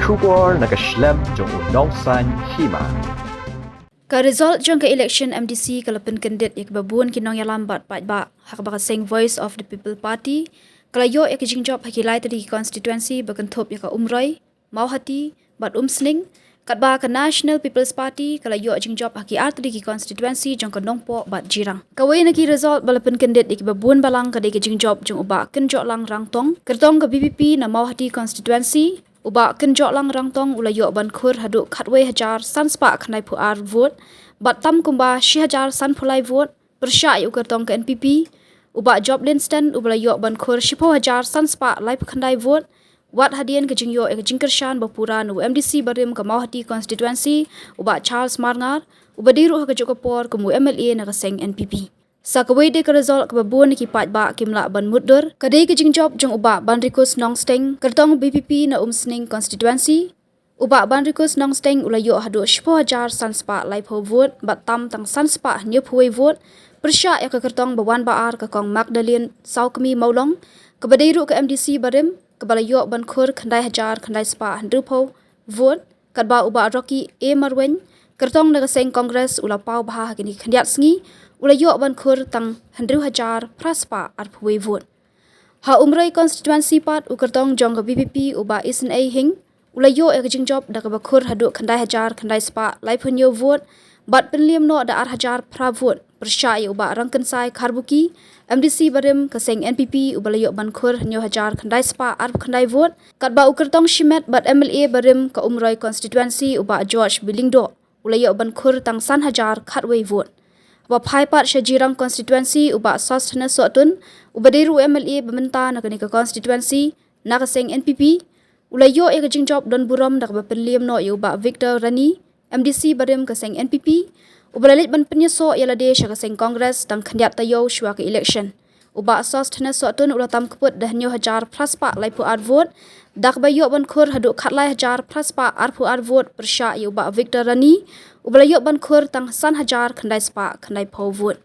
Shubor nakaslem jong unong san Hima. Ka result jong ka election MDC kalapan kandidat ik babun kinong yalambat ba hak baka sing Voice of the People Party kalayo ek jingjop hakilai tadi constituency bakantop ya ka umroy mau hati bat sling kat ba ka National People's Party kalayo jingjop haki tadi constituency jong ka nongpo bat jirang kawai naki result balapan kandidat ik babun balang ka jingjop jong uba kenjok lang rangtong kertong ka BPP na mau hati constituency uba kenjok lang rangtong ulayo ban khur haduk khatwe hajar sanspa khnai puar vote batam kumba 6000 san phulai vote persya yu kertong ke NPP uba job linstan ulayo ban khur 10000 sanspa lai khandai vote wat hadian ke jingyo ek jingkershan bapura nu MDC Barim ka Mauhati constituency uba Charles Marngar uba diru ha ke jokopor kumu MLA na kaseng NPP sakawai de ka result ka babun ki pat ba kimla ban muddur kadai ke jingjob jong uba ban rikus nongsteng kertong BPP na sning constituency uba ban rikus nongsteng ulayo hadu 10000 sanspa lai pho vote batam tang sanspa nyu phuai vote persya ya ka kertong bawan baar ka kong Magdalene Saukmi Maulong ka badairu ka MDC Barim ka balayo ban khur khandai hajar khandai spa handru pho vote kadba uba Rocky A Marwen kertong na kaseng Congress ula pau bah kini khandiat sngi ulayo ban khur tang 100,000 praspa arpwe vote ha umrai constituency pat ukertong jong BPP uba isin a hing ulayo ek jingjop da ka bakhur hadu khandai hajar khandai spa lai phunyo vote bat penliam no da 8,000 pra vote persya uba rangkan sai kharbuki MDC Barim kaseng NPP ubalayo ban khur 9,000 khandai spa arp khandai vote katba ukertong shimet bat MLA Barim ka umrai constituency uba George Bilingdo ulayo ban khur tang 1,000 khatwe vote wa phai pat shajirang constituency uba sosthana sotun ubadiru MLA bementa na kanika constituency na kaseng NPP ulayo ek jingjop don buram dak ba penliam no uba Victor Rani MDC Barim kaseng NPP ubalalit ban penyeso yalade sha kaseng Congress tang khandiat tayo shwa ke election uba sosthana sotun ulatam kaput dah 9,000 praspa lai pu ad vote dak ba yo ban khur hadu khatlai 1,000 praspa arpu ad vote persya uba Victor Rani ubalayo ban khur tang 1,000 khandai spa khandai pho vote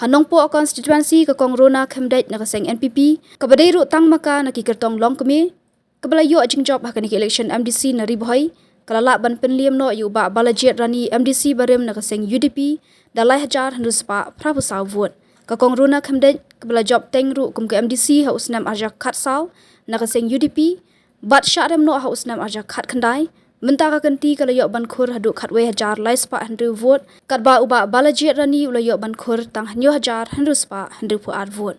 hanong po constituency ka kongrona khamdait na kaseng NPP kabadairu tang maka na ki kertong longkme kabalayo jingjop hakani election MDC na Bhoi kalala ban penliam no uba Balajit Rani MDC Barim na kaseng UDP dalai 1,000 spa prapusaw vote ka kongrona khamdait kabala job tengru kum ka MDC ha usnam arja khat saw na kaseng UDP bat sharem no ha usnam arja khat khandai mentaka kanti kalayo ban khur hadu khatwe 1,000 lai spa 100 vote katba uba Balajit Rani ulayo ban khur tang 9,000 100 spa 100 pu ar vote